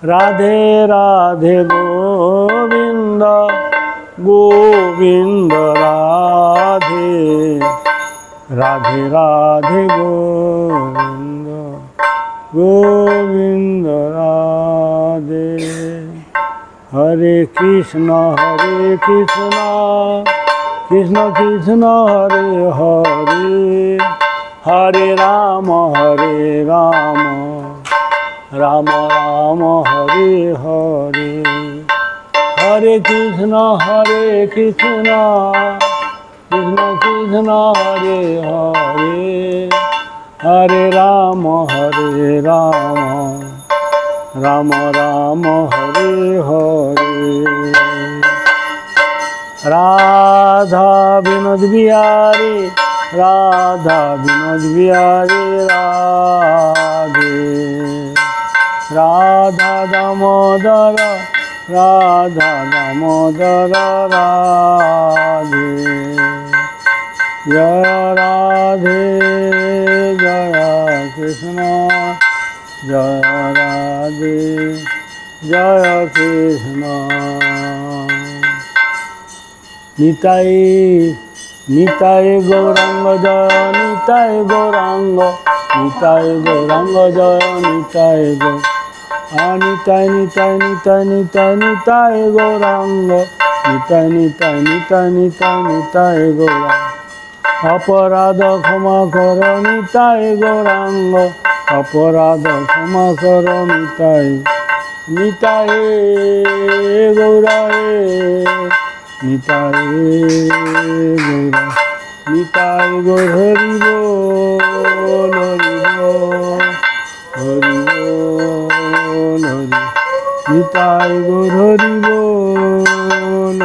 রাধে রাধে গোবিন্দ গোবিন্দ রাধে রাধে রাধে গোবিন্দ গোবিন্দ রাধে হরে কৃষ্ণ কৃষ্ণ কৃষ্ণ হরে হরে হরে রাম রাম রাম হরে হরে হরে কৃষ্ণ কৃষ্ণ কৃষ্ণ হরে হরে হরে রাম রাম রাম হরে হরে রাধা বিনোদ বিহারী রাধা বিনোদ বিহারী রাধে রাধা দামোদর রাধে জয় রাধে জয় কৃষ্ণ জয় রাধে জয় কৃষ্ণ নিতাই নিতাই গৌরাঙ্গ জয় নিতাই গৌরাঙ্গ জয় নিতাই নিতাই নিতাই নিতাই নিতাই নিতাই গৌরাঙ্গ নিতাই গৌরাঙ্গ অপরাধ ক্ষমা কর নিতাই গৌরাঙ্গ অপরাধ ক্ষমা কর নিতাই গৌরাঙ্গ নিতাই গৌরা নিতাই গৌর হরি বল হরি বল নিতাই গৌর হরি বল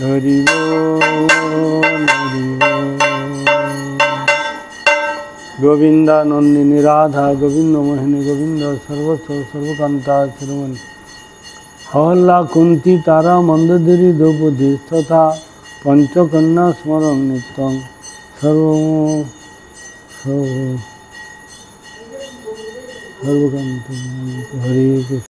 হরি বল গোবিন্দা নন্দিনী রাধা গোবিন্দ মোহিনী গোবিন্দ সর্বস্ব সর্বকান্তা শিরোমণি হল্লা কুন্তি তারা মন্দোদরী দ্রৌপদী তথা পঞ্চকন্যা স্মরণ নিত্যং সর্বকান্ত হরে কৃষ্ণ।